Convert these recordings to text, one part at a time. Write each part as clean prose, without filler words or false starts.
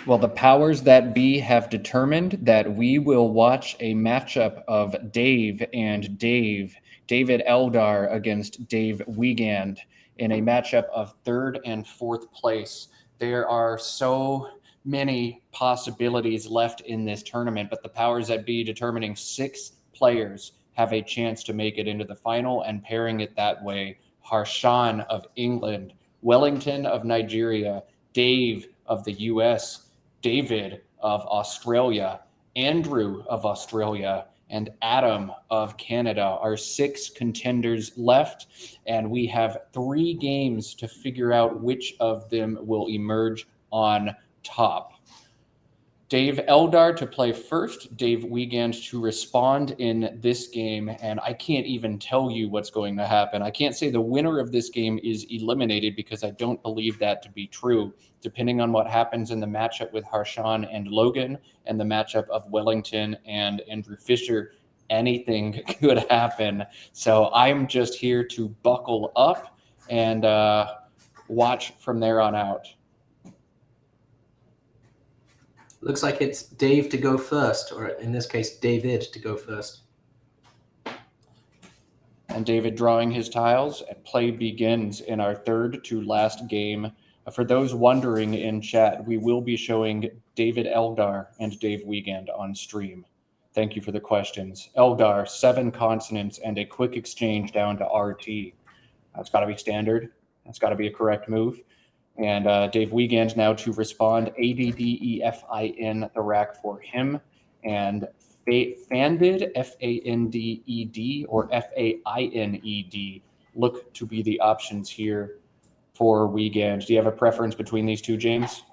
Well, the powers that be have determined that we will watch a matchup of Dave and Dave, David Eldar against Dave Wiegand, in a matchup of third and fourth place. There are so many possibilities left in this tournament, but the powers that be determining 6 players have a chance to make it into the final, and pairing it that way: Harshan of England, Wellington of Nigeria, Dave of the US, David of Australia, Andrew of Australia, and Adam of Canada are 6 contenders left, and we have 3 games to figure out which of them will emerge on top. Dave Eldar to play first, Dave Wiegand to respond in this game, and I can't even tell you what's going to happen. I can't say the winner of this game is eliminated because I don't believe that to be true. Depending on what happens in the matchup with Harshan and Logan and the matchup of Wellington and Andrew Fisher, anything could happen. So I'm just here to buckle up and watch from there on out. Looks like it's Dave to go first, or in this case, David to go first. And David drawing his tiles, and play begins in our third to last game. For those wondering in chat, we will be showing David Eldar and Dave Wiegand on stream. Thank you for the questions. Eldar, 7 consonants and a quick exchange down to RT. That's got to be standard. That's got to be a correct move. And Dave Wiegand now to respond, ADDEFIN, the rack for him. And Fanded, FANDED, or FAINED, look to be the options here for Wiegand. Do you have a preference between these two, James?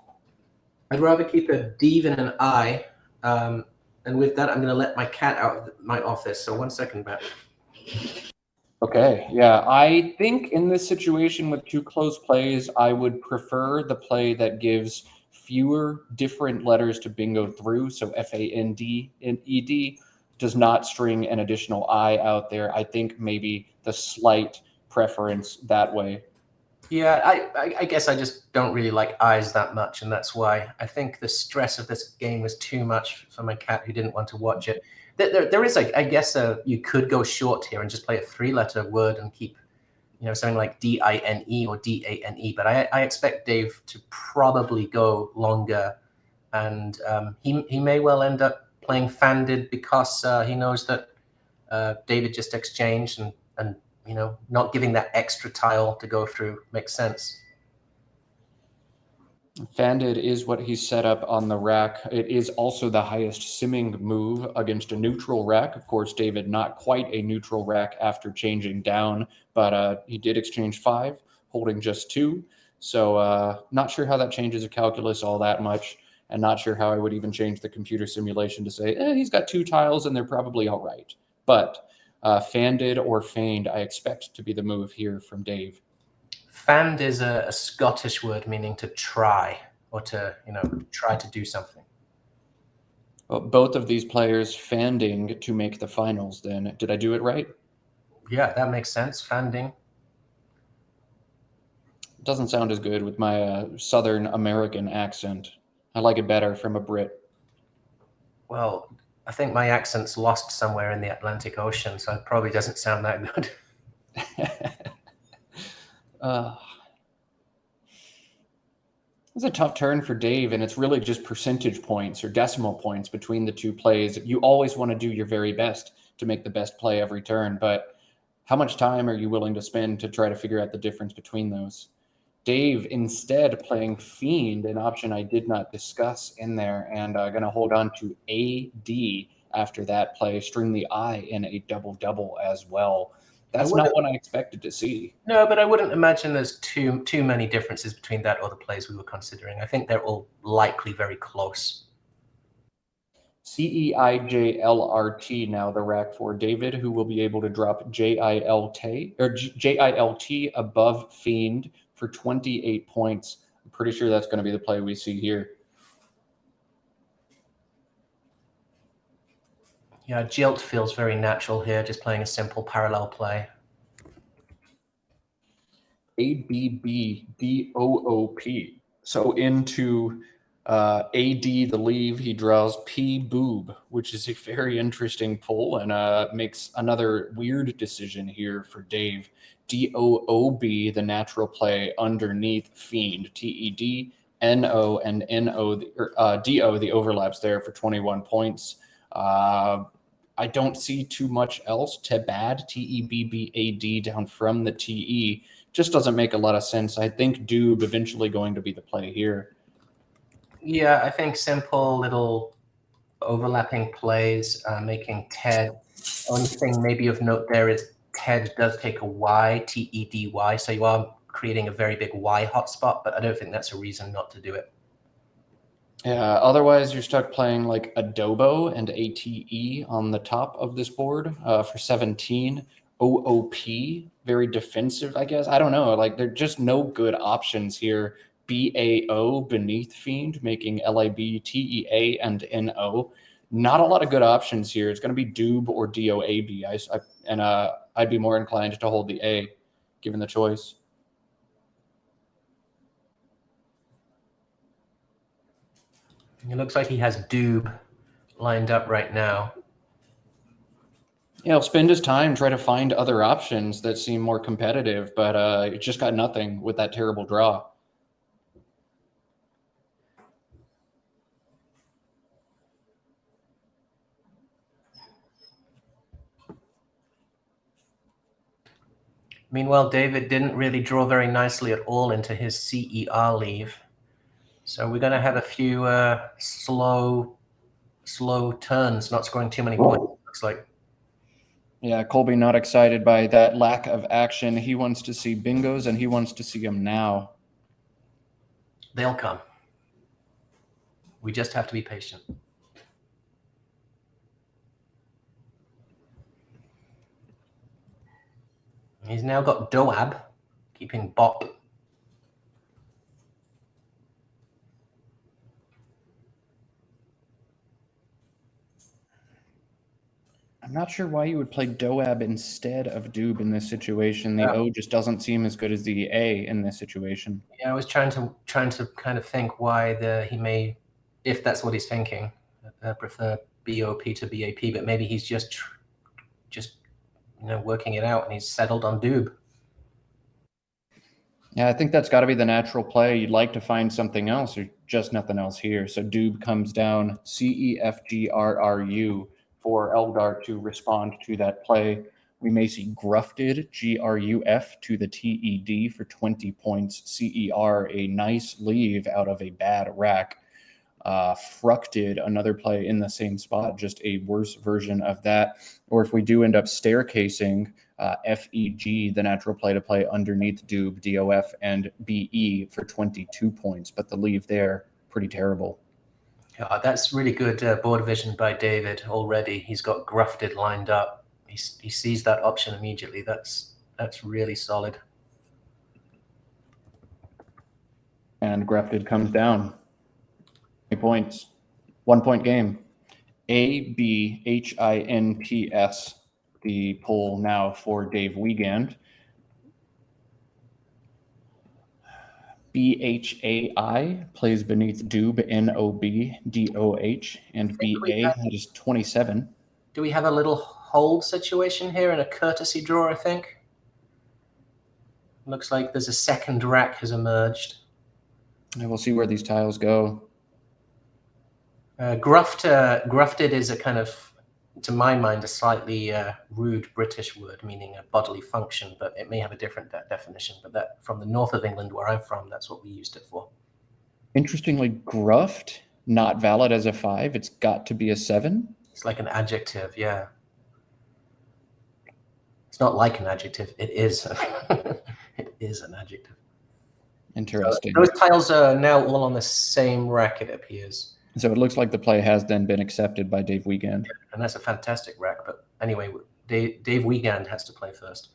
I'd rather keep a D than an I. And with that, I'm going to let my cat out of my office. So 1 second, Matt. Okay, yeah. I think in this situation with 2 close plays, I would prefer the play that gives fewer different letters to bingo through. So FANDED does not string an additional I out there. I think maybe the slight preference that way. Yeah, I guess I just don't really like eyes that much, and that's why I think the stress of this game was too much for my cat who didn't want to watch it. There is, I guess, you could go short here and just play a 3-letter word and keep, something like DINE or DANE. But I expect Dave to probably go longer, and he may well end up playing Fanded because he knows that David just exchanged, and not giving that extra tile to go through makes sense. Fanded is what he's set up on the rack. It is also the highest simming move against a neutral rack. Of course, David not quite a neutral rack after changing down, but he did exchange 5, holding just 2. So not sure how that changes the calculus all that much, and not sure how I would even change the computer simulation to say, he's got 2 tiles and they're probably all right. But Fanded or Feigned, I expect to be the move here from Dave. Fand is a Scottish word meaning to try, or to, try to do something. Well, both of these players fanding to make the finals then. Did I do it right? Yeah, that makes sense. Fanding. It doesn't sound as good with my Southern American accent. I like it better from a Brit. Well, I think my accent's lost somewhere in the Atlantic Ocean, so it probably doesn't sound that good. It's a tough turn for Dave, and it's really just percentage points or decimal points between the 2 plays. You always want to do your very best to make the best play every turn, but how much time are you willing to spend to try to figure out the difference between those? Dave instead playing Fiend, an option I did not discuss in there, and going to hold on to AD after that play, string the I in a double-double as well. That's not what I expected to see. No, but I wouldn't imagine there's too many differences between that or the plays we were considering. I think they're all likely very close. CEIJLRT now the rack for David, who will be able to drop JILT above Fiend for 28 points. I'm pretty sure that's going to be the play we see here. Yeah, Jilt feels very natural here, just playing a simple parallel play. ABBDOOP. So into AD the leave, he draws P boob, which is a very interesting pull and makes another weird decision here for Dave. DOOB, the natural play underneath Fiend. TED, NO, and NO, DO, the overlaps there for 21 points. I don't see too much else. Tebad, TEBBAD down from the TE. Just doesn't make a lot of sense. I think Doob eventually going to be the play here. Yeah, I think simple little overlapping plays, making Ted. Only thing maybe of note there is Ted does take a Y, TEDY, so you are creating a very big Y hotspot, but I don't think that's a reason not to do it. Yeah, otherwise you're stuck playing like Adobo and ATE on the top of this board for 17. OOP, very defensive, I guess. I don't know. Like, there are just no good options here. BAO, Beneath Fiend, making LIB, TEA, and NO. Not a lot of good options here. It's going to be Doob or DOAB. I'd be more inclined to hold the A, given the choice. It looks like he has Doob lined up right now. Yeah, he'll spend his time try to find other options that seem more competitive, but it just got nothing with that terrible draw. Meanwhile, David didn't really draw very nicely at all into his CER leave. So we're going to have a few slow turns, not scoring too many points, looks like. Yeah, Colby not excited by that lack of action. He wants to see bingos, and he wants to see them now. They'll come. We just have to be patient. He's now got Doab, keeping Bop. I'm not sure why you would play Doab instead of Doob in this situation. The O just doesn't seem as good as the A in this situation. Yeah, I was trying to kind of think why he may, if that's what he's thinking, prefer BOP to BAP, but maybe he's just working it out and he's settled on Doob. Yeah, I think that's got to be the natural play. You'd like to find something else, or just nothing else here. So Doob comes down CEFGRRU for Eldar to respond to that play. We may see Grufted, GRUF to the TED for 20 points. CER, a nice leave out of a bad rack. Fructed, another play in the same spot, just a worse version of that. Or if we do end up staircasing, FEG, the natural play to play underneath Doob, DOF, and BE for 22 points. But the leave there, pretty terrible. Yeah, that's really good board vision by David already. He's got Grufted lined up. He sees that option immediately. That's really solid. And Grufted comes down. 20 points. 1 point game. ABHINPS, the poll now for Dave Wiegand. BHAI plays beneath Doob, NOB, DOH, and BA, that is 27. Do we have a little hold situation here in a courtesy draw, I think? Looks like there's a second rack has emerged. And we'll see where these tiles go. Grufted is a kind of, to my mind, a slightly rude British word meaning a bodily function, but it may have a different definition. But that, from the north of England, where I'm from, that's what we used it for. Interestingly, gruffed, not valid as a 5. It's got to be a 7. It's like an adjective, yeah. It's not like an adjective. It is. It is an adjective. Interesting. So those tiles are now all on the same rack, it appears. So it looks like the play has then been accepted by Dave Wiegand. And that's a fantastic rack. But anyway, Dave Wiegand has to play first.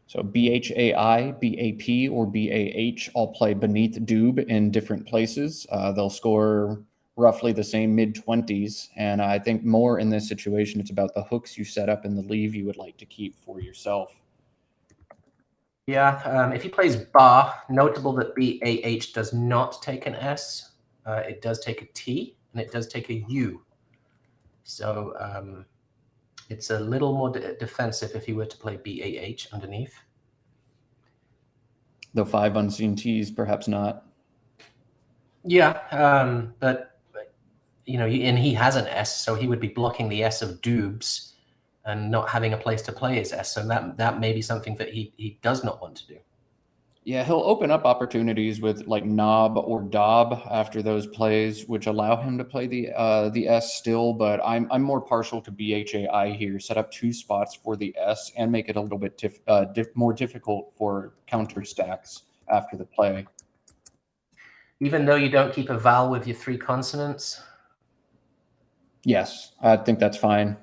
So BHAI, BAP, or BAH all play beneath Doob in different places. They'll score roughly the same mid-20s. And I think more in this situation, it's about the hooks you set up and the leave you would like to keep for yourself. Yeah, if he plays Bar, notable that BAH does not take an S. it does take a T, and it does take a U. So it's a little more defensive if he were to play BAH underneath. Though 5 unseen Ts, perhaps not. Yeah, but and he has an S, so he would be blocking the S of Doobs and not having a place to play his S. So that may be something that he does not want to do. Yeah, he'll open up opportunities with like Knob or Dob after those plays, which allow him to play the S still. But I'm more partial to BHAI here. Set up 2 spots for the S and make it a little bit more difficult for counter stacks after the play. Even though you don't keep a vowel with your 3 consonants? Yes, I think that's fine.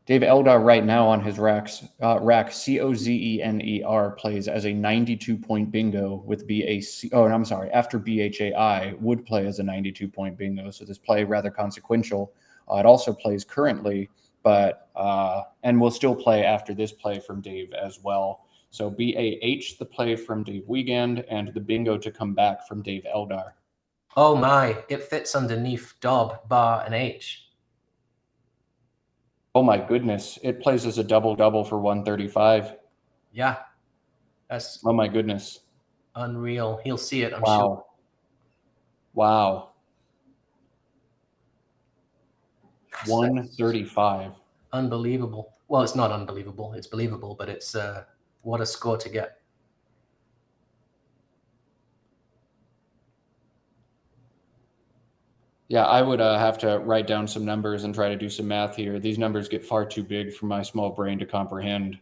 Dave Eldar right now on his rack COZENER plays as a 92-point bingo with BAC. Oh, and I'm sorry, after BHAI would play as a 92-point bingo. So this play rather consequential. It also plays currently, but and will still play after this play from Dave as well. So BAH, the play from Dave Wiegand, and the bingo to come back from Dave Eldar. Oh my, it fits underneath Dob, Bar, and H. Oh my goodness, it plays as a double-double for 135. Yeah, that's Oh my goodness. Unreal. He'll see it, I'm Wow. sure. Wow. 135. Unbelievable. Well, it's not unbelievable. It's believable, but it's what a score to get. Yeah, I would have to write down some numbers and try to do some math here. These numbers get far too big for my small brain to comprehend.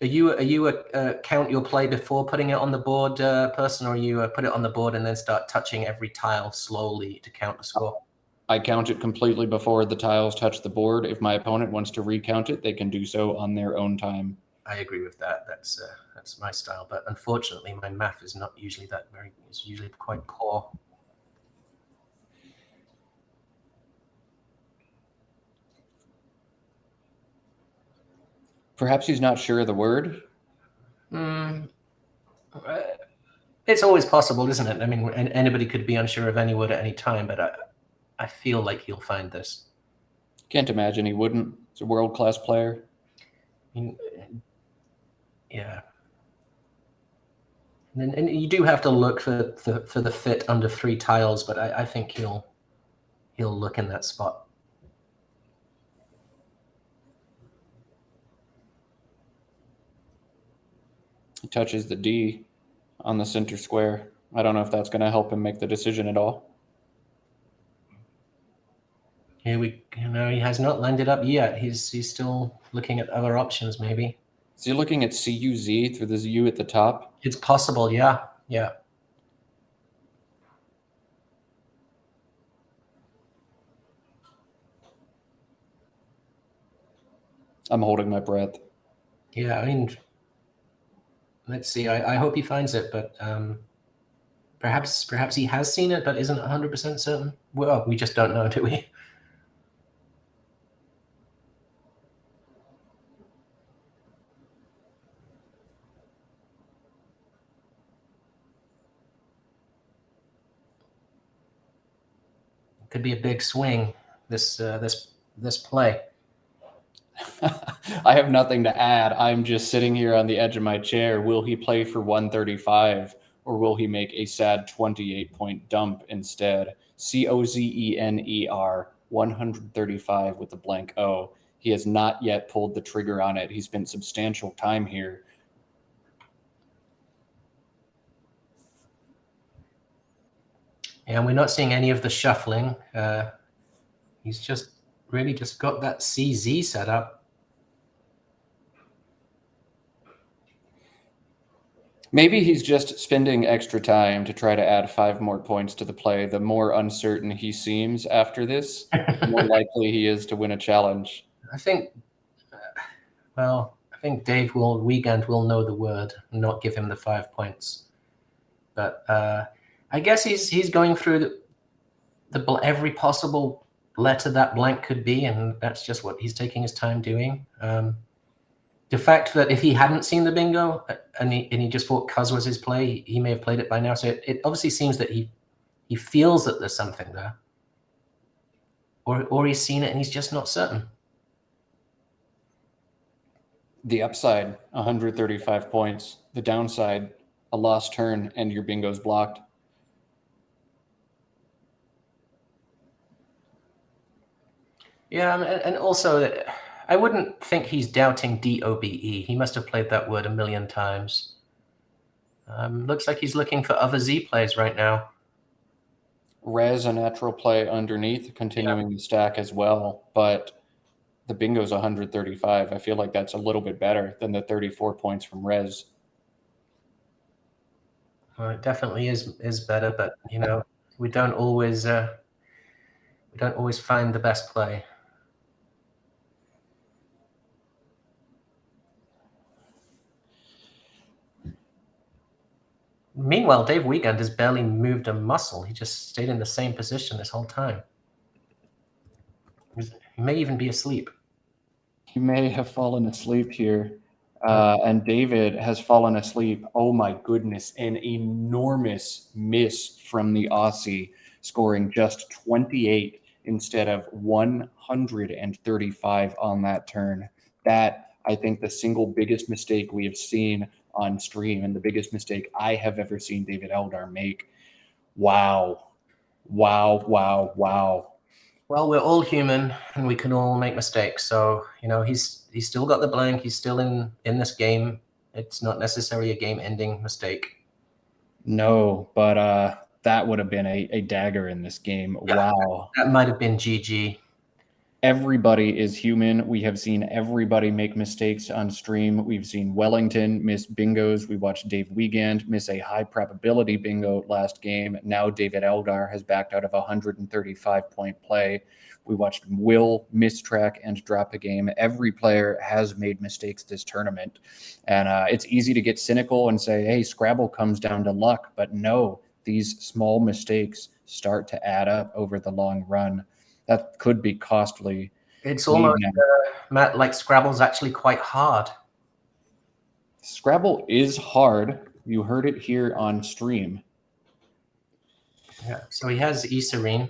Are you a count your play before putting it on the board person, or you put it on the board and then start touching every tile slowly to count the score? I count it completely before the tiles touch the board. If my opponent wants to recount it, they can do so on their own time. I agree with that. That's my style, but unfortunately, my math is not usually that very. It's usually quite poor. Perhaps he's not sure of the word. It's always possible, isn't it? I mean, anybody could be unsure of any word at any time, but I feel like he'll find this. Can't imagine he wouldn't. He's a world-class player. I mean, yeah. And you do have to look for the fit under 3 tiles, but I think he'll look in that spot. He touches the D on the center square. I don't know if that's going to help him make the decision at all. Here he has not landed up yet. He's still looking at other options, maybe. Is he looking at CUZ through this U at the top? It's possible, yeah. Yeah. I'm holding my breath. Yeah, I mean, let's see. I hope he finds it, but perhaps he has seen it, but isn't 100% certain. Well, we just don't know, do we? Could be a big swing. This play. I have nothing to add. I'm just sitting here on the edge of my chair. Will he play for 135, or will he make a sad 28-point dump instead? COZENER, 135 with a blank O. He has not yet pulled the trigger on it. He spent substantial time here. And we're not seeing any of the shuffling. He's just really just got that CZ set up. Maybe he's just spending extra time to try to add 5 more points to the play. The more uncertain he seems after this, the more likely he is to win a challenge. I think, I think Wiegand will know the word and not give him the 5 points. But I guess he's going through every possible letter that blank could be, and that's just what he's taking his time doing. The fact that if he hadn't seen the bingo and he just thought Cuz was his play, he may have played it by now. So it obviously seems that he He feels that there's something there. Or he's seen it and he's just not certain. The upside, 135 points. The downside, a lost turn and your bingo's blocked. Yeah, and also, I wouldn't think he's doubting DOBE. He must have played that word a million times. Looks like he's looking for other Z plays right now. Res, a natural play underneath, continuing the stack as well, but the bingo's 135. I feel like that's a little bit better than the 34 points from Res. Well, it definitely is better, but we don't always find the best play. Meanwhile, Dave Wiegand has barely moved a muscle. He just stayed in the same position this whole time. He may even be asleep. He may have fallen asleep here. And David has fallen asleep. Oh my goodness, an enormous miss from the Aussie, scoring just 28 instead of 135 on that turn. That, I think, the single biggest mistake we have seen on stream and the biggest mistake I have ever seen David Eldar make. Wow. Wow, wow, wow. Well, we're all human and we can all make mistakes. So, he's still got the blank. He's still in this game. It's not necessarily a game-ending mistake. No, but that would have been a dagger in this game. Yeah, wow. that might have been GG. Everybody is human. We have seen everybody make mistakes on stream. We've seen Wellington miss bingos. We watched Dave Wiegand miss a high probability bingo last game. Now David Eldar has backed out of a 135-point play. We watched Will miss track and drop a game. Every player has made mistakes this tournament. And it's easy to get cynical and say, hey, Scrabble comes down to luck. But no, these small mistakes start to add up over the long run. That could be costly. It's almost, Matt, like Scrabble's actually quite hard. Scrabble is hard. You heard it here on stream. Yeah, so he has E-Serene.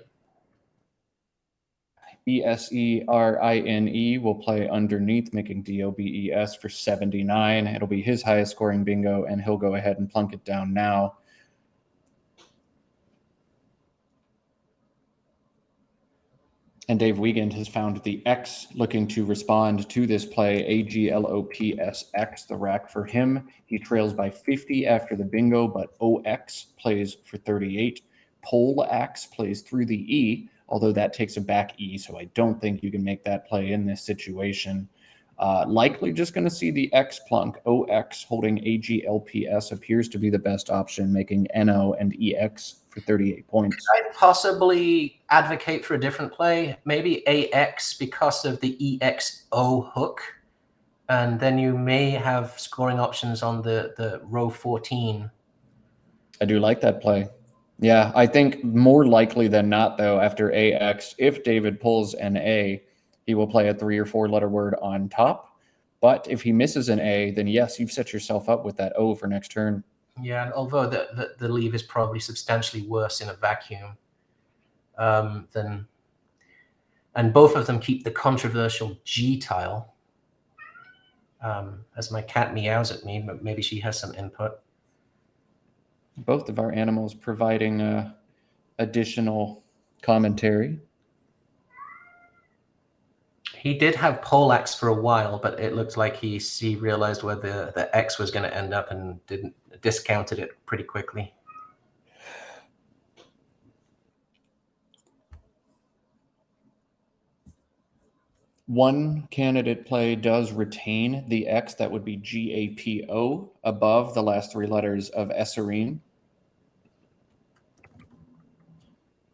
ESERINE will play underneath, making DOBES for 79. It'll be his highest scoring bingo, and he'll go ahead and plunk it down now. And Dave Wiegand has found the X looking to respond to this play, AGLOPSX, the rack for him. He trails by 50 after the bingo, but OX plays for 38. Pole X plays through the E, although that takes a back E, so I don't think you can make that play in this situation. Likely just going to see the X plunk. OX holding AGLPS appears to be the best option, making NO and EX for 38 points. I'd possibly advocate for a different play, maybe AX because of the EXO hook. And then you may have scoring options on the row 14. I do like that play. Yeah, I think more likely than not, though, after AX, if David pulls an A, he will play a 3 or 4 letter word on top. But if he misses an A, then yes, you've set yourself up with that O for next turn. Yeah, and although the leave is probably substantially worse in a vacuum than, and both of them keep the controversial G tile. As my cat meows at me, but maybe she has some input. Both of our animals providing additional commentary. He did have poleaxe for a while, but it looked like he realized where the X was going to end up and discounted it pretty quickly. One candidate play does retain the X, that would be GAPO, above the last 3 letters of Esserine.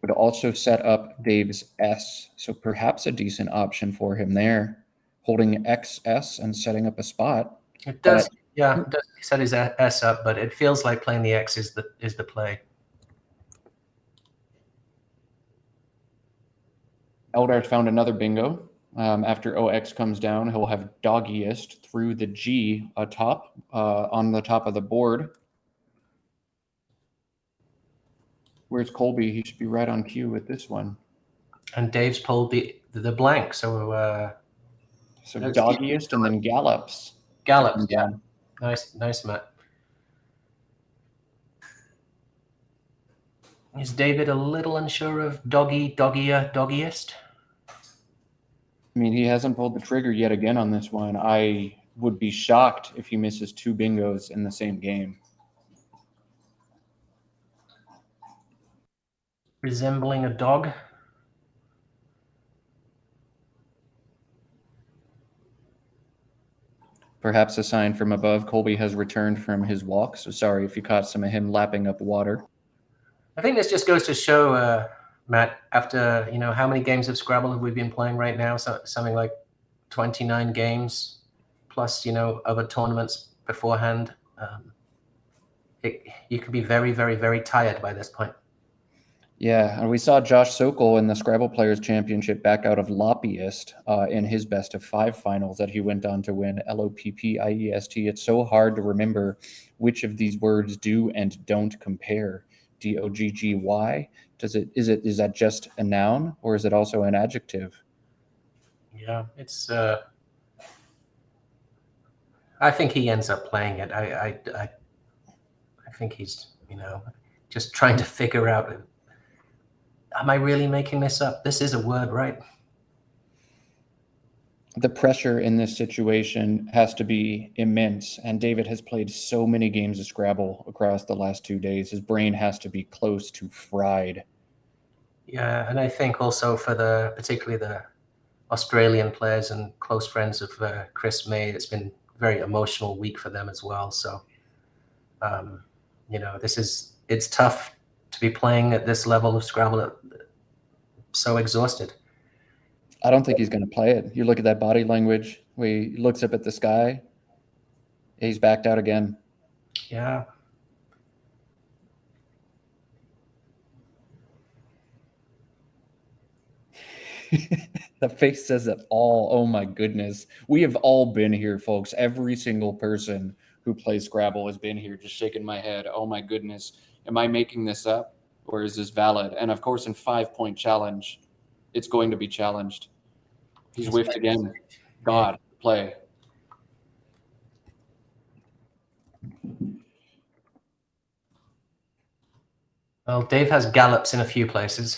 Would also set up Dave's S, so perhaps a decent option for him there, holding XS and setting up a spot. It does, yeah, it does set his S up, but it feels like playing the X is the play. Eldar found another bingo. After OX comes down, he'll have doggiest through the G atop on the top of the board. Where's Colby? He should be right on cue with this one. And Dave's pulled the blank, so Doggiest and then Gallops. Gallops, yeah. Nice, Matt. Is David a little unsure of doggiest? I mean, he hasn't pulled the trigger yet again on this one. I would be shocked if he misses 2 bingos in the same game. Resembling a dog? Perhaps a sign from above. Colby has returned from his walk, so sorry if you caught some of him lapping up water. I think this just goes to show, Matt, after, how many games of Scrabble have we been playing right now? Something like 29 games, plus, other tournaments beforehand. You could be very, very, very tired by this point. Yeah, and we saw Josh Sokol in the Scrabble Players Championship back out of Loppiest in his best of 5 finals that he went on to win. Loppiest. It's so hard to remember which of these words do and don't compare. Dogggy. Is that just a noun or is it also an adjective? Yeah, it's. I think he ends up playing it. I think he's just trying to figure out. Am I really making this up? This is a word, right? The pressure in this situation has to be immense, and David has played so many games of Scrabble across the last 2 days. His brain has to be close to fried. Yeah, and I think also for particularly the Australian players and close friends of Chris May, it's been a very emotional week for them as well. So, it's tough to be playing at this level of Scrabble, so exhausted. I don't think he's going to play it. You look at that body language where he looks up at the sky. He's backed out again. Yeah. The face says it all. Oh my goodness. We have all been here, folks. Every single person who plays Scrabble has been here, just shaking my head. Oh my goodness. Am I making this up or is this valid? And of course, in 5-point challenge, it's going to be challenged. He's whiffed again. God, play. Well, Dave has gallops in a few places.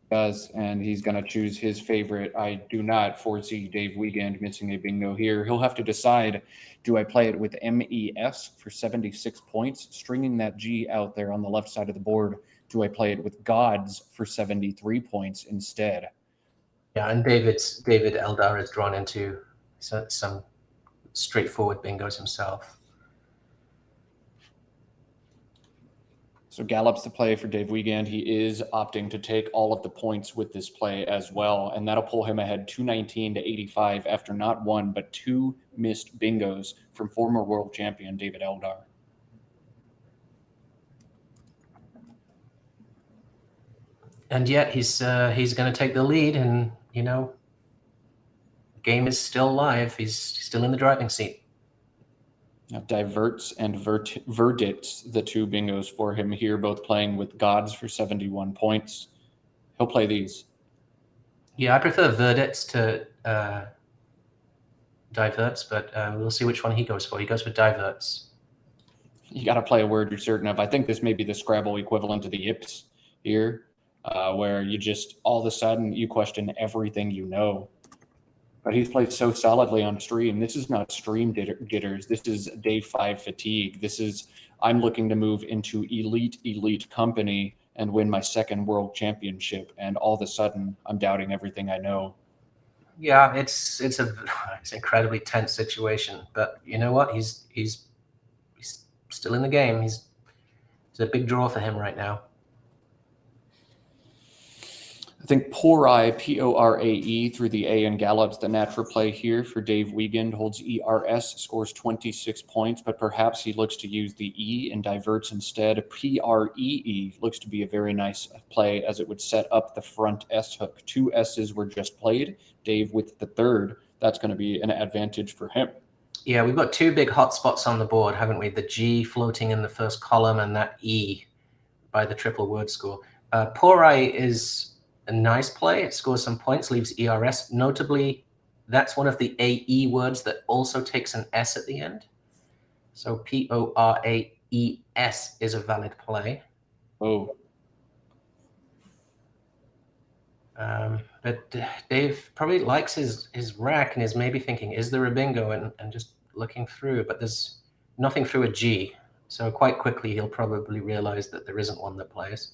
Does, and he's going to choose his favorite. I do not foresee Dave Wiegand missing a bingo here. He'll have to decide, do I play it with MES for 76 points, stringing that G out there on the left side of the board? Do I play it with Gods for 73 points instead? Yeah, and David Eldar is drawn into some straightforward bingos himself. So Gallup's the play for Dave Wiegand. He is opting to take all of the points with this play as well, and that'll pull him ahead 219 to 85 after not 1 but 2 missed bingos from former world champion David Eldar. And yet he's going to take the lead, and the game is still live. He's still in the driving seat. Now diverts and verdicts the 2 bingos for him here, both playing with Gods for 71 points. He'll play these. Yeah, I prefer verdicts to diverts, but we'll see which one he goes for. He goes for diverts. You got to play a word you're certain of. I think this may be the Scrabble equivalent to the yips here, where you just all of a sudden you question everything you know. But he's played so solidly on stream. This is not stream jitters. This is day 5 fatigue. This is, I'm looking to move into elite company and win my 2nd world championship. And all of a sudden, I'm doubting everything I know. Yeah, it's an incredibly tense situation. But you know what? He's still in the game. It's a big draw for him right now. I think Porae, Porae, through the A and Gallops, the natural play here for Dave Wiegand, holds ERS, scores 26 points, but perhaps he looks to use the E and diverts instead. Pree looks to be a very nice play as it would set up the front S hook. 2 S's were just played. Dave with the 3rd. That's going to be an advantage for him. Yeah, we've got two big hotspots on the board, haven't we? The G floating in the first column and that E by the triple word score. Poor Eye is a nice play. It scores some points, leaves ERS. Notably, that's one of the AE words that also takes an S at the end. So Poraes is a valid play. Oh. But Dave probably likes his rack and is maybe thinking, is there a bingo? And just looking through, but there's nothing through a G. So quite quickly, he'll probably realize that there isn't one that plays.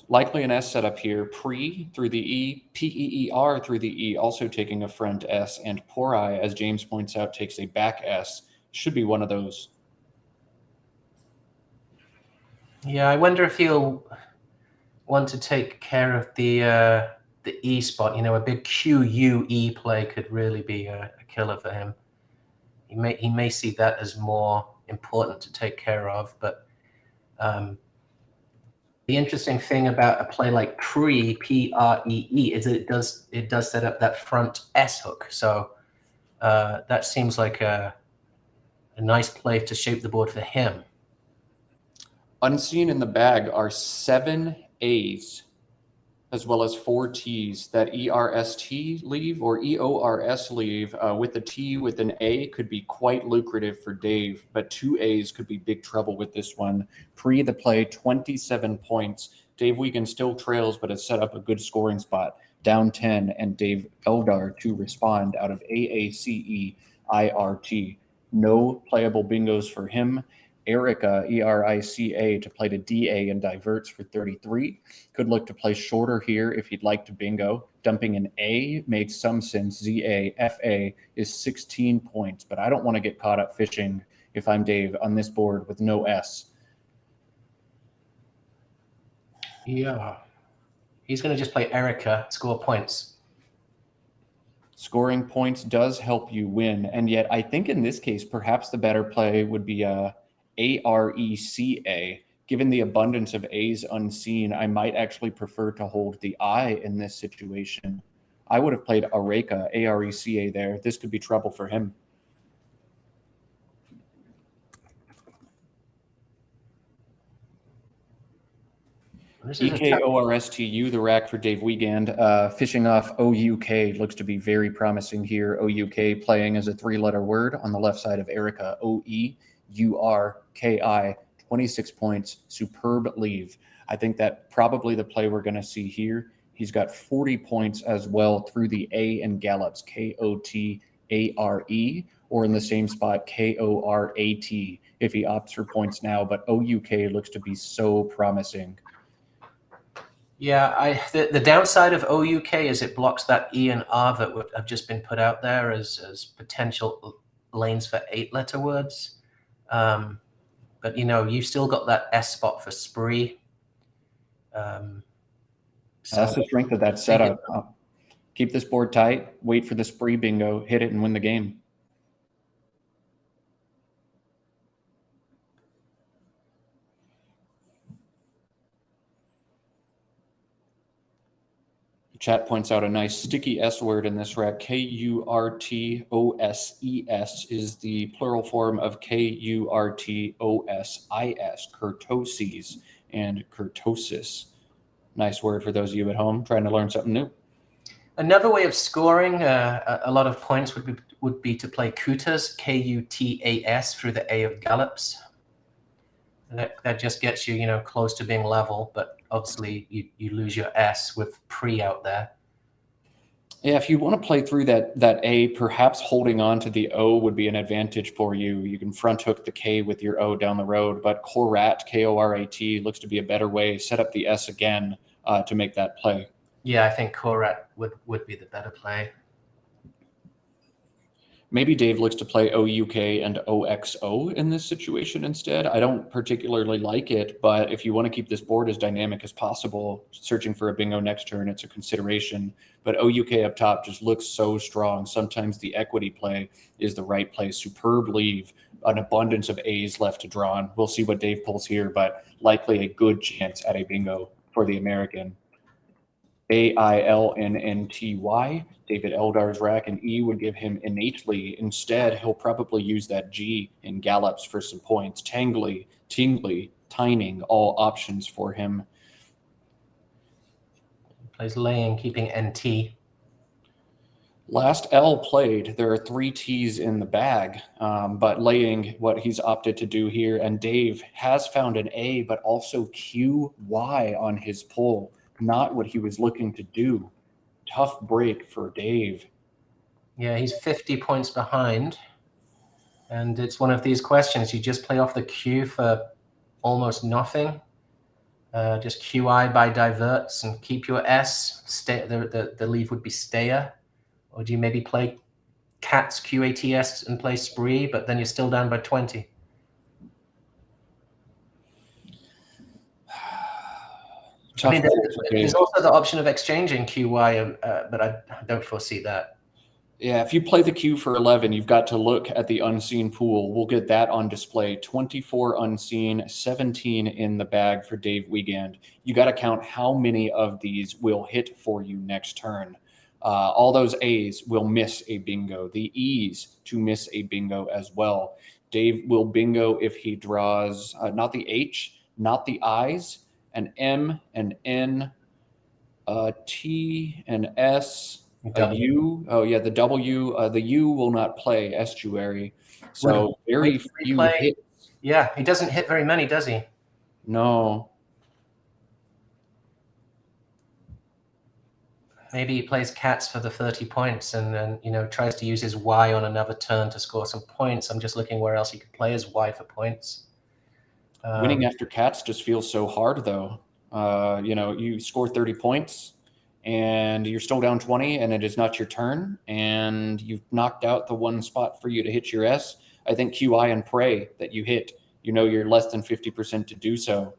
Likely an S setup here. Pre through the E, PEER through the E, also taking a front S, and Poor Eye, as James points out, takes a back S. Should be one of those. Yeah, I wonder if he'll want to take care of the E spot. You know, a big QUE play could really be a killer for him. He may see that as more important to take care of, but the interesting thing about a play like Pree is that it does set up that front S hook. So that seems like a nice play to shape the board for him. Unseen in the bag are 7 A's, as well as 4 T's. That ERST leave or EORS leave with a T with an A could be quite lucrative for Dave, but 2 A's could be big trouble with this one. Pre the play, 27 points. Dave Wiegand still trails, but has set up a good scoring spot, down 10, and Dave Eldar to respond out of AACEIRT. No playable bingos for him. Erica, ERICA, to play to DA and diverts for 33. Could look to play shorter here if he'd like to bingo. Dumping an A makes some sense. ZA, FA is 16 points, but I don't want to get caught up fishing if I'm Dave on this board with no S. Yeah. He's going to just play Erica, score points. Scoring points does help you win, and yet I think in this case, perhaps the better play would be ARECA. Given the abundance of A's unseen, I might actually prefer to hold the I in this situation. I would have played Areca, ARECA there. This could be trouble for him. EKORSTU, the rack for Dave Wiegand. Fishing off OUK looks to be very promising here. OUK playing as a 3-letter word on the left side of Erica. OEURKI, 26 points, superb leave. I think that probably the play we're going to see here. He's got 40 points as well through the A and gallops, KOTARE, or in the same spot, KORAT, if he opts for points now. But OUK looks to be so promising. Yeah, the downside of OUK is it blocks that E and R that have just been put out there as potential lanes for 8-letter words. But, you know, you've still got that S spot for spree. So that's the strength of that setup. Keep this board tight, wait for the spree bingo, hit it and win the game. Chat points out a nice sticky S word in this rack. KURTOSES is the plural form of KURTOSIS, kurtoses and kurtosis. Nice word for those of you at home trying to learn something new. Another way of scoring a lot of points would be to play kutas, KUTAS, through the A of gallops. That just gets you, close to being level, but obviously you lose your S with pre out there. Yeah, if you want to play through that A, perhaps holding on to the O would be an advantage for you. You can front hook the K with your O down the road, but Korat, KORAT, looks to be a better way. Set up the S again to make that play. Yeah, I think Korat would be the better play. Maybe Dave looks to play OUK and OXO in this situation instead. I don't particularly like it, but if you want to keep this board as dynamic as possible, searching for a bingo next turn, it's a consideration. But OUK up top just looks so strong. Sometimes the equity play is the right play. Superb leave, an abundance of A's left to draw on. We'll see what Dave pulls here, but likely a good chance at a bingo for the American. AILNNTY. David Eldar's rack and E would give him innately. Instead, he'll probably use that G in gallops for some points. Tangly, tingly, tining, all options for him. Plays laying, keeping NT. Last L played, there are 3 T's in the bag, but laying what he's opted to do here. And Dave has found an A, but also QY on his pull. Not what he was looking to do. Tough break for Dave. Yeah, he's 50 points behind. And it's one of these questions. You just play off the Q for almost nothing. Just QI by diverts and keep your S. Stay, the leave would be stayer. Or do you maybe play cats QATS and play spree, but then you're still down by 20? Tough. I mean, there's also the option of exchanging QY, but I don't foresee that. Yeah, if you play the Q for 11, you've got to look at the unseen pool. We'll get that on display. 24 unseen, 17 in the bag for Dave Wiegand. You got to count how many of these will hit for you next turn. All those A's will miss a bingo. The E's to miss a bingo as well. Dave will bingo if he draws not the H, not the I's, an M, an N, T, an S, a U. Oh yeah, the W. The U will not play estuary. So very few hits. Yeah, he doesn't hit very many, does he? No. Maybe he plays cats for the 30 points and then, tries to use his Y on another turn to score some points. I'm just looking where else he could play his Y for points. Winning after cats just feels so hard, though. You score 30 points and you're still down 20 and it is not your turn and you've knocked out the one spot for you to hit your S. I think QI and pray that you hit. You're less than 50% to do so.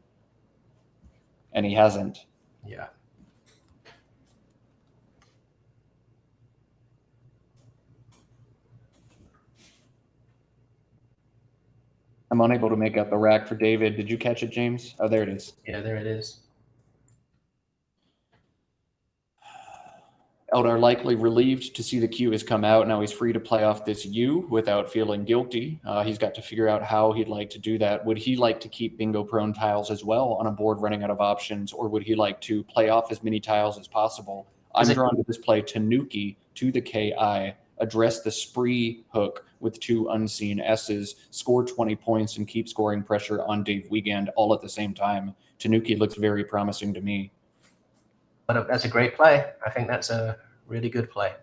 And he hasn't. Yeah. I'm unable to make out the rack for David. Did you catch it, James? Oh, there it is. Yeah, there it is. Eldar likely relieved to see the Q has come out. Now he's free to play off this U without feeling guilty. He's got to figure out how he'd like to do that. Would he like to keep bingo-prone tiles as well on a board running out of options, or would he like to play off as many tiles as possible? I'm drawn to this play Tanuki to the KI, address the spree hook with 2 unseen S's, score 20 points, and keep scoring pressure on Dave Wiegand all at the same time. Tanuki looks very promising to me. But that's a great play. I think that's a really good play.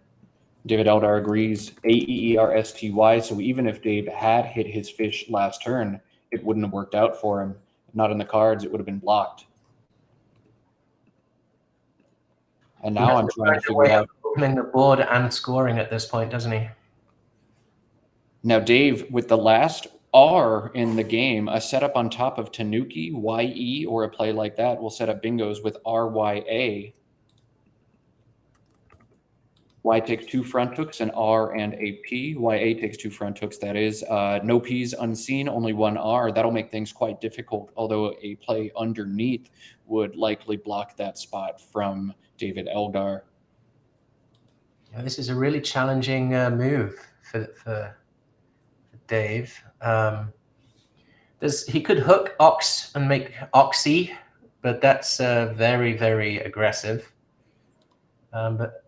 David Eldar agrees. AEERSTY. So even if Dave had hit his fish last turn, it wouldn't have worked out for him. Not in the cards, it would have been blocked. And now I'm trying to figure out opening the board and scoring at this point, doesn't he? Now, Dave, with the last R in the game, a setup on top of Tanuki, YE, or a play like that will set up bingos with RYA. Y takes 2 front hooks, and R and a P. YA takes 2 front hooks, that is. No P's unseen, only 1 R. That'll make things quite difficult, although a play underneath would likely block that spot from David Eldar. Yeah, this is a really challenging move for Dave. He could hook Ox and make Oxy, but that's very, very aggressive. But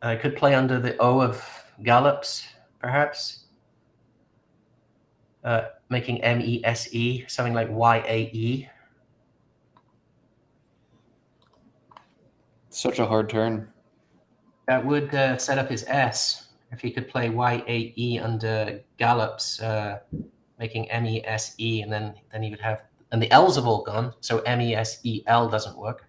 I could play under the O of gallops, perhaps. Making MESE, something like YAE. Such a hard turn. That would set up his S. If he could play YAE under gallops, making MESE, and then he would have, and the L's have all gone, so MESEL doesn't work.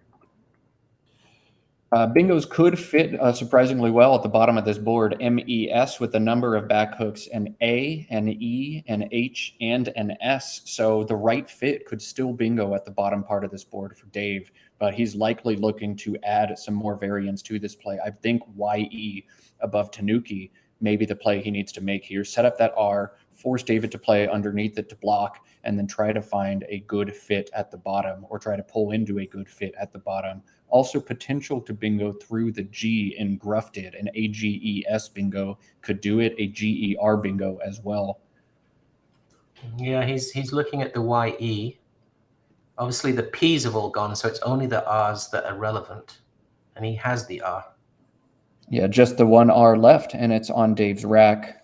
Bingos could fit surprisingly well at the bottom of this board. MES with a number of back hooks, an A, an E, an H, and an S. So the right fit could still bingo at the bottom part of this board for Dave, but he's likely looking to add some more variance to this play. I think YE above Tanuki may be the play he needs to make here. Set up that R, force David to play underneath it to block, and then try to find a good fit at the bottom, or try to pull into a good fit at the bottom Also potential to bingo through the G in grufted. An AGES bingo could do it, a GER bingo as well. Yeah, he's looking at the YE. Obviously, the P's have all gone, so it's only the R's that are relevant. And he has the R. Yeah, just the one R left, and it's on Dave's rack.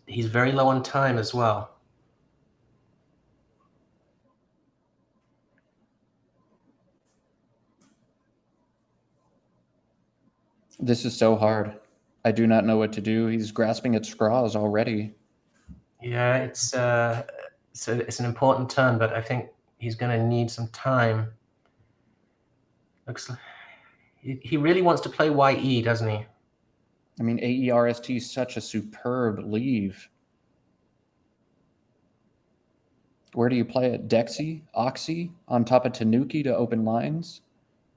He's very low on time as well. This is so hard. I do not know what to do. He's grasping at straws already. Yeah, it's an important turn, but I think he's going to need some time. Looks like he really wants to play YE, doesn't he? I mean, AERST is such a superb leave. Where do you play it? Dexy? Oxy? On top of Tanuki to open lines?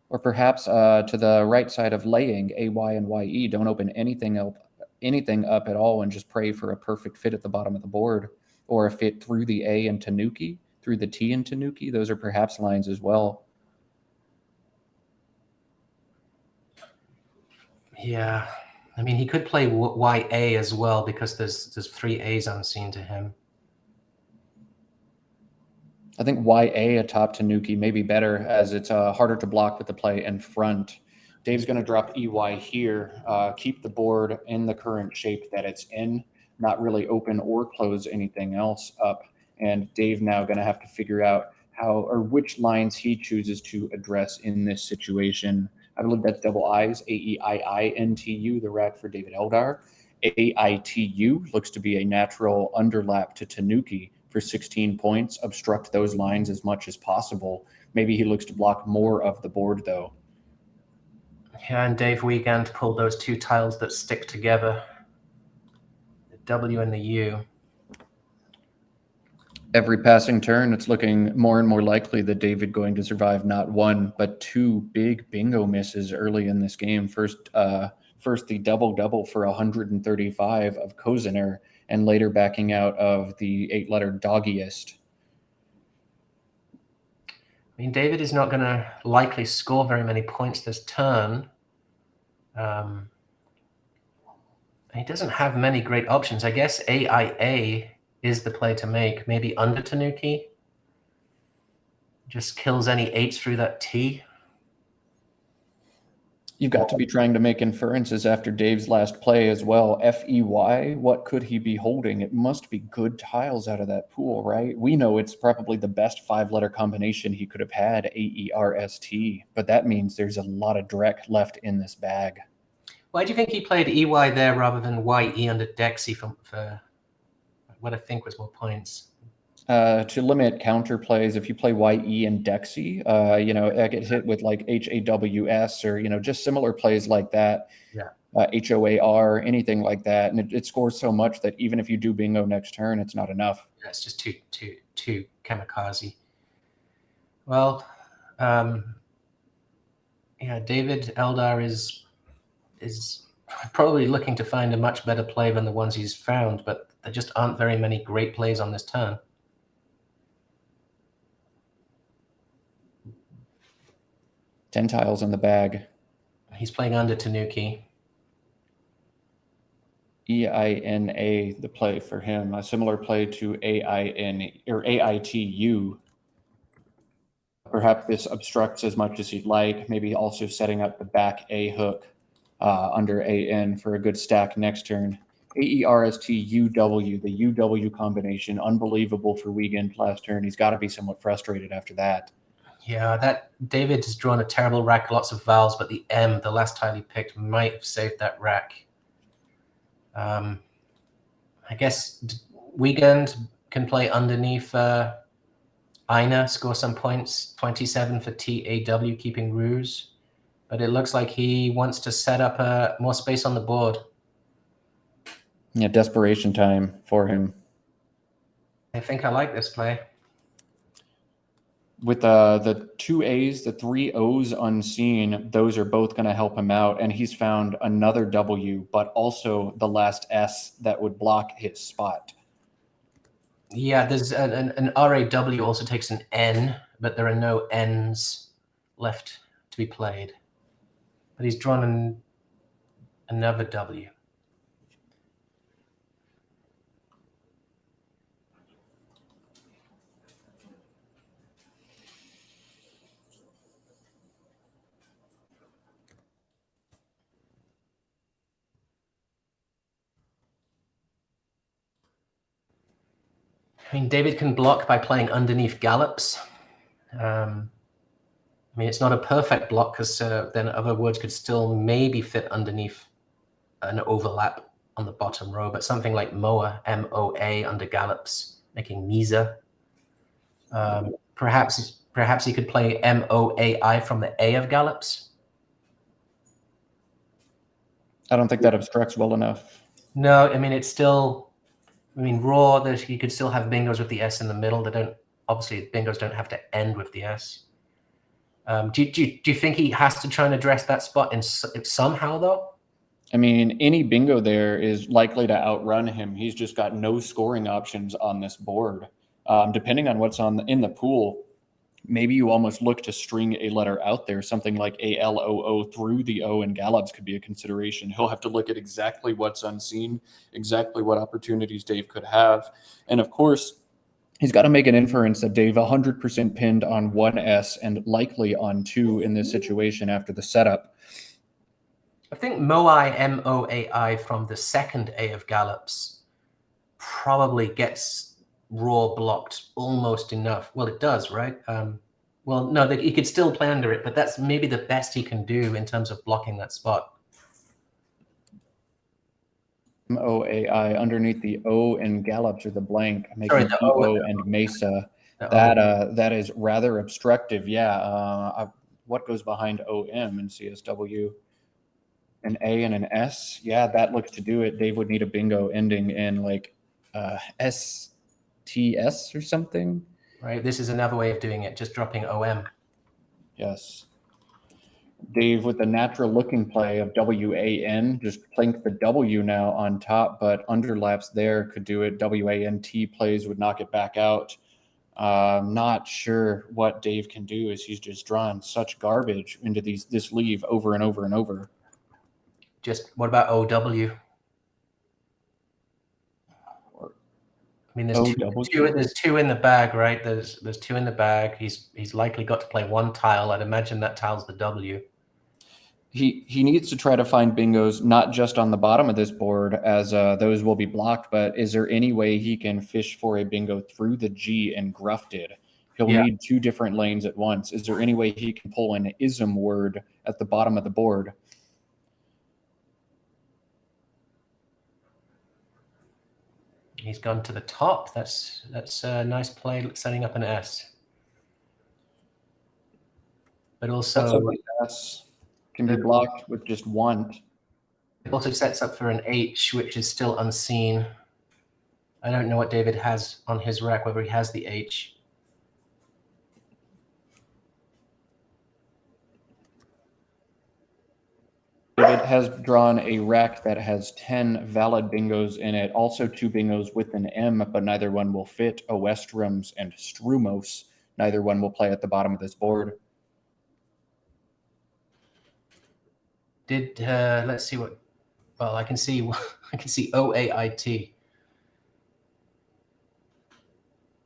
Or perhaps to the right side of laying, AY and YE. Don't open anything up at all and just pray for a perfect fit at the bottom of the board. Or a fit through the A and Tanuki, through the T and Tanuki. Those are perhaps lines as well. Yeah. I mean, he could play YA as well because there's 3 A's unseen to him. I think YA atop Tanuki may be better as it's harder to block with the play in front. Dave's going to drop EY here, keep the board in the current shape that it's in, not really open or close anything else up. And Dave now going to have to figure out how or which lines he chooses to address in this situation. I believe that's double I's, AEIINTU, the rack for David Eldar. AITU looks to be a natural underlap to Tanuki for 16 points, obstruct those lines as much as possible. Maybe he looks to block more of the board, though. Yeah, and Dave Wiegand pulled those 2 tiles that stick together, the W and the U. Every passing turn, it's looking more and more likely that David going to survive not 1, but 2 big bingo misses early in this game. First the double-double for 135 of Koziner, and later backing out of the 8-letter Doggiest. I mean, David is not going to likely score very many points this turn. He doesn't have many great options. I guess AIA is the play to make. Maybe under Tanuki. Just kills any 8s through that T. You've got to be trying to make inferences after Dave's last play as well. FEY, what could he be holding? It must be good tiles out of that pool, right? We know it's probably the best 5-letter combination he could have had, AERST, but that means there's a lot of dreck left in this bag. Why do you think he played EY there rather than YE under Dexy for what I think was more points? To limit counter plays, if you play YE and Dexy, I get hit with like HAWS or, just similar plays like that. Yeah. HOAR, anything like that. And it scores so much that even if you do bingo next turn, it's not enough. Yeah, it's just too kamikaze. Well, David Eldar is probably looking to find a much better play than the ones he's found, but there just aren't very many great plays on this turn. Ten tiles in the bag. He's playing under Tanuki. EINA, the play for him, a similar play to AIN or AITU. Perhaps this obstructs as much as he'd like, maybe also setting up the back A hook under AN for a good stack next turn. AERST-UW, the UW combination, unbelievable for Wiegand last turn. He's got to be somewhat frustrated after that. Yeah, that David has drawn a terrible rack, lots of vowels, but the M, the last tile he picked, might have saved that rack. I guess Wiegand can play underneath Ina, score some points, 27 for TAW, keeping Ruse. But it looks like he wants to set up more space on the board. Yeah, desperation time for him. I think I like this play. with the two A's, the three O's unseen, those are both going to help him out. And he's found another W, but also the last S that would block his spot. Yeah, there's an RAW also takes an N, but there are no N's left to be played. But he's drawn another W. I mean, David can block by playing underneath gallops. I mean, it's not a perfect block because then other words could still maybe fit underneath an overlap on the bottom row, but something like Moa, M-O-A, under gallops, making Misa. Perhaps he could play M-O-A-I from the A of gallops. I don't think that obstructs well enough. No, I mean, it's still, I mean, raw, you could still have bingos with the S in the middle. They don't, obviously, bingos don't have to end with the S. Do you think he has to try and address that spot somehow, though? I mean, any bingo there is likely to outrun him. He's just got no scoring options on this board. Depending on what's in the pool, maybe you almost look to string a letter out there. Something like A-L-O-O through the O in gallops could be a consideration. He'll have to look at exactly what's unseen, exactly what opportunities Dave could have. And of course, he's got to make an inference that Dave 100% pinned on one S and likely on two in this situation after the setup. I think Moai, M-O-A-I, from the second A of gallops probably gets raw blocked almost enough. Well, it does, right? Well, no, he could still play under it, but that's maybe the best he can do in terms of blocking that spot. M-O-A-I underneath the O and gallops or the blank, making the P-O and Mesa. That is rather obstructive. Yeah. What goes behind O-M in CSW? An A and an S. Yeah, that looks to do it. Dave would need a bingo ending in like S-T-S or something. Right. This is another way of doing it, just dropping O-M. Yes. Dave with the natural looking play of W-A-N, just plink the W now on top, but underlaps there could do it. W-A-N-T plays would knock it back out. Not sure what Dave can do as he's just drawn such garbage into this leave over and over and over. Just what about O-W? I mean, there's two in the bag, right? There's two in the bag. He's likely got to play one tile. I'd imagine that tile's the W. He needs to try to find bingos not just on the bottom of this board, as those will be blocked, but is there any way he can fish for a bingo through the G and grufted? He'll need two different lanes at once. Is there any way he can pull an ism word at the bottom of the board? He's gone to the top. That's a nice play, setting up an S. But also S can be blocked with just one. It also sets up for an H, which is still unseen. I don't know what David has on his rack, whether he has the H. David has drawn a rack that has 10 valid bingos in it, also two bingos with an M, but neither one will fit. Oestrums and Strumos. Neither one will play at the bottom of this board. Let's see what, well, I can see O-A-I-T.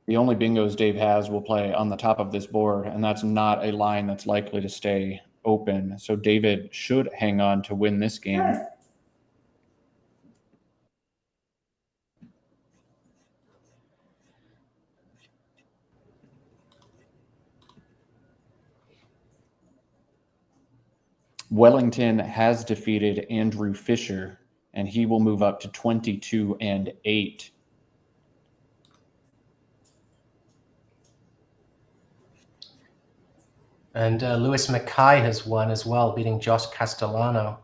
The only bingos Dave has will play on the top of this board, and that's not a line that's likely to stay open. So David should hang on to win this game. Wellington has defeated Andrew Fisher, and he will move up to 22-8. And Lewis Mackay has won as well, beating Josh Castellano.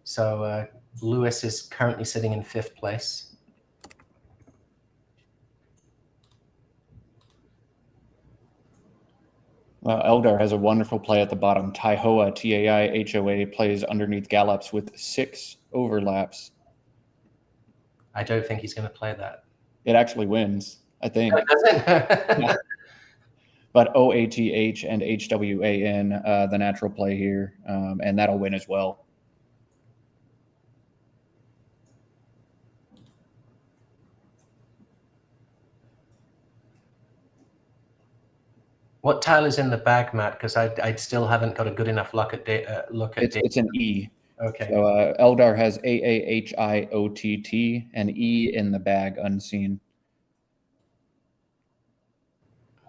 So Lewis is currently sitting in 5th place. Well, Eldar has a wonderful play at the bottom. Taihoa, T-A-I-H-O-A, plays underneath gallops with 6 overlaps. I don't think he's going to play that. It actually wins, I think. Oh, does it? Yeah. But O-A-T-H and H-W-A-N, the natural play here, and that'll win as well. What tile is in the bag, Matt? Because I still haven't got a good enough look at data. It's an E. Okay. So Eldar has A-A-H-I-O-T-T, and E in the bag, unseen.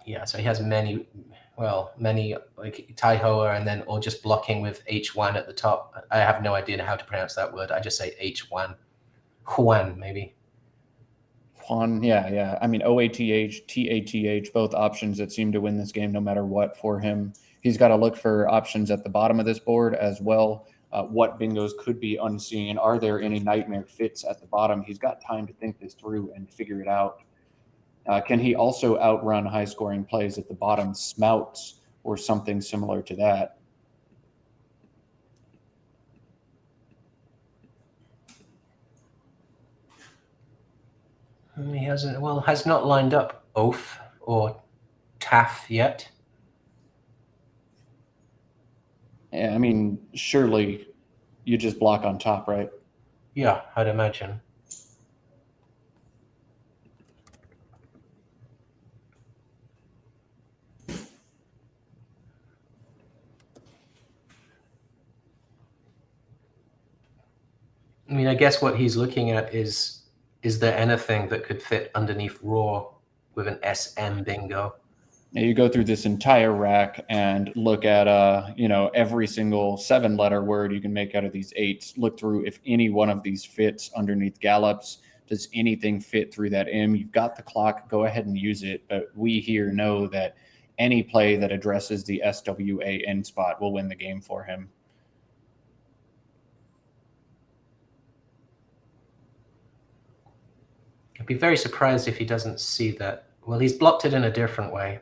Yeah, so he has many like Taihoa and then or just blocking with H1 at the top. I have no idea how to pronounce that word. I just say H1. Juan, maybe. Juan, yeah. I mean, O-A-T-H, T-A-T-H, both options that seem to win this game no matter what for him. He's got to look for options at the bottom of this board as well. What bingos could be unseen? Are there any nightmare fits at the bottom? He's got time to think this through and figure it out. Can he also outrun high-scoring plays at the bottom, smouts, or something similar to that? He has not lined up Oath or Taff yet. Yeah, I mean, surely you just block on top, right? Yeah, I'd imagine. I mean, I guess what he's looking at is there anything that could fit underneath Raw with an SM bingo? Now you go through this entire rack and look at every single 7-letter word you can make out of these 8s. Look through if any one of these fits underneath gallops. Does anything fit through that M? You've got the clock. Go ahead and use it. But we here know that any play that addresses the SWAN spot will win the game for him. I'd be very surprised if he doesn't see that. Well, he's blocked it in a different way.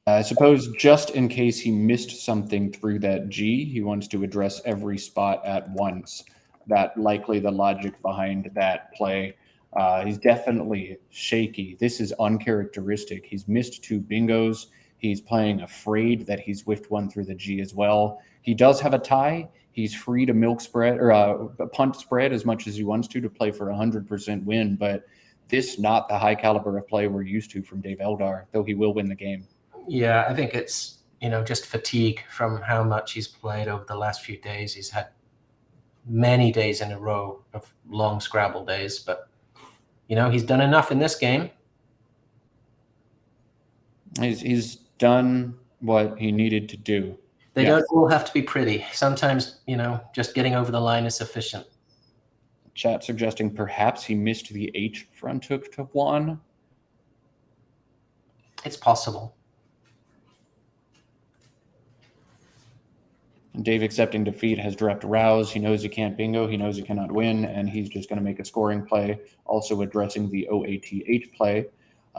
I suppose just in case he missed something through that G, he wants to address every spot at once. That likely the logic behind that play. He's definitely shaky. This is uncharacteristic. He's missed 2 bingos. He's playing afraid that he's whiffed one through the G as well. He does have a tie. He's free to milk spread or punt spread as much as he wants to play for 100% win. But this not the high caliber of play we're used to from Dave Eldar, though he will win the game. Yeah, I think it's, just fatigue from how much he's played over the last few days. He's had many days in a row of long Scrabble days, but, he's done enough in this game. He's done what he needed to do. They don't all have to be pretty. Sometimes, just getting over the line is sufficient. Chat suggesting perhaps he missed the H front hook to Juan. It's possible. Dave accepting defeat has dropped Rouse. He knows he can't bingo. He knows he cannot win, and he's just going to make a scoring play, also addressing the OATH play.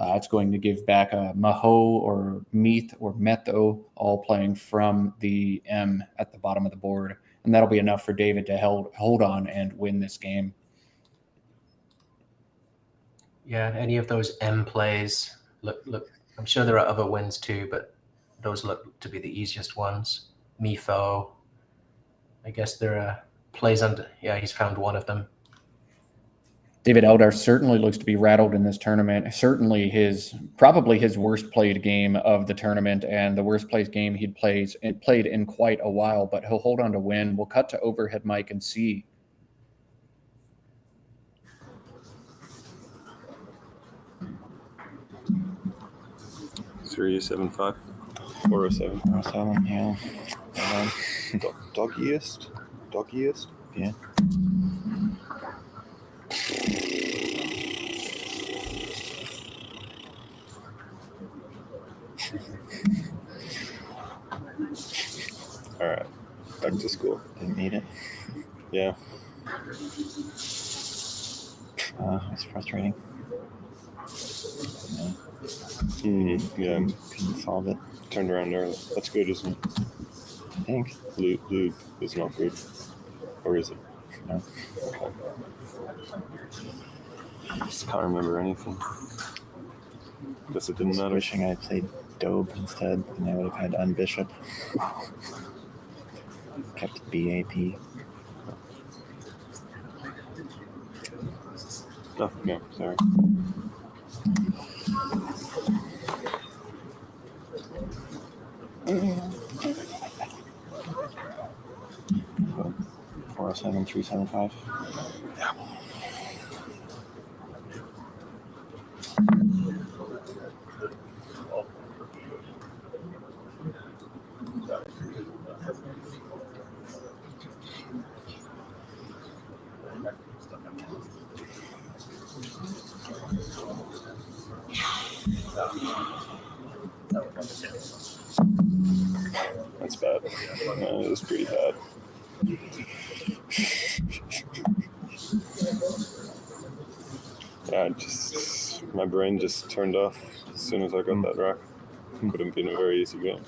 It's going to give back a Maho or Meath or Metho, all playing from the M at the bottom of the board. And that'll be enough for David to hold on and win this game. Yeah, any of those M plays, look, I'm sure there are other wins too, but those look to be the easiest ones. Metho, I guess there are plays under, yeah, he's found one of them. David Eldar certainly looks to be rattled in this tournament. Certainly probably his worst played game of the tournament and the worst played game he'd played in quite a while, but he'll hold on to win. We'll cut to overhead mic and see. Three 7-5 407. 407, yeah. Doggiest. Yeah. All right, back to school. Didn't need it. Yeah. It's frustrating. Yeah, Couldn't solve it. turned around early. That's good, isn't it? I think. Lube is not good. Or is it? No. Okay. Just can't remember anything. Guess it didn't matter. Wishing I played Dobe instead, and I would have had Unbishop. Kept BAP. Oh, no, sorry. So, 407, 375. Yeah. That's bad. No, it was pretty bad. Yeah, my brain just turned off as soon as I got that rack. Could have been a very easy game.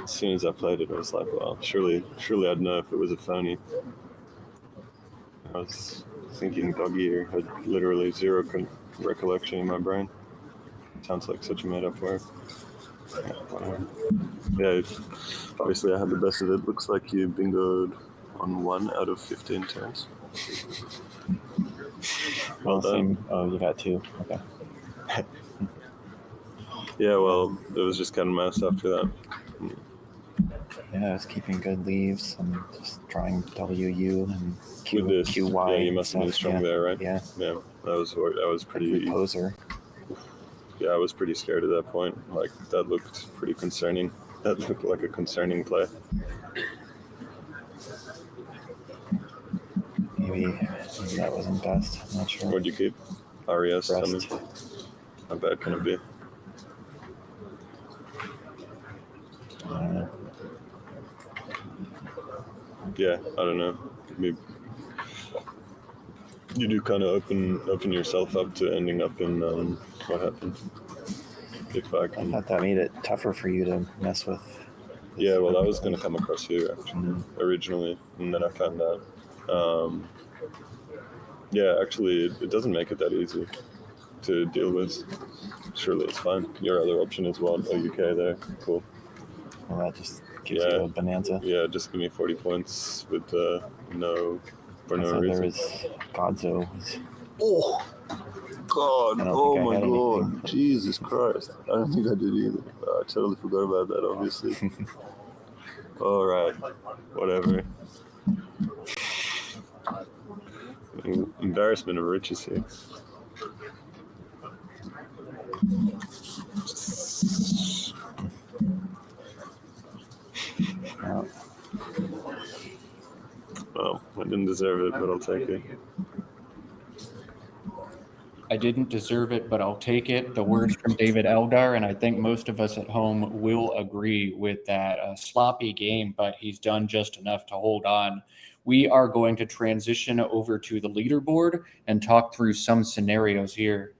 As soon as I played it, I was like, well, surely I'd know if it was a phony. I was thinking doggy ear had literally zero recollection in my brain. Sounds like such a made-up word. Yeah, obviously I had the best of it. Looks like you bingoed on 1 out of 15 turns. Well done. Oh, you got 2. Okay. Yeah, well, it was just kind of mess after that. Yeah, I was keeping good leaves and just drawing WU and With this, QY. yeah, you must have been strong there, right? Yeah. Yeah, that was pretty. Poser. Yeah, I was pretty scared at that point. Like, that looked pretty concerning. That looked like a concerning play. Maybe that wasn't best. I'm not sure. What'd you keep? RES? Rest. How bad can it be? I don't know. Yeah, I don't know. Maybe you do kind of open yourself up to ending up in what happened. If I I can. thought that made it tougher for you to mess with. Yeah, well, that was going to come across here actually, originally, and then I found out. Yeah, actually, it doesn't make it that easy to deal with. Surely it's fine. Your other option is well, UK there. Cool. Well, that just gives you a bonanza. Yeah, just give me 40 points with no So reason. there was Godzo. Oh, God. I don't Oh, think I my had God. anything. Jesus Christ. I don't think I did either. I totally forgot about that, obviously. All right. Whatever. Embarrassment of riches here. Well, I didn't deserve it, but I'll take it. I didn't deserve it, but I'll take it. The words from David Eldar, and I think most of us at home will agree with that. Sloppy game, but he's done just enough to hold on. We are going to transition over to the leaderboard and talk through some scenarios here.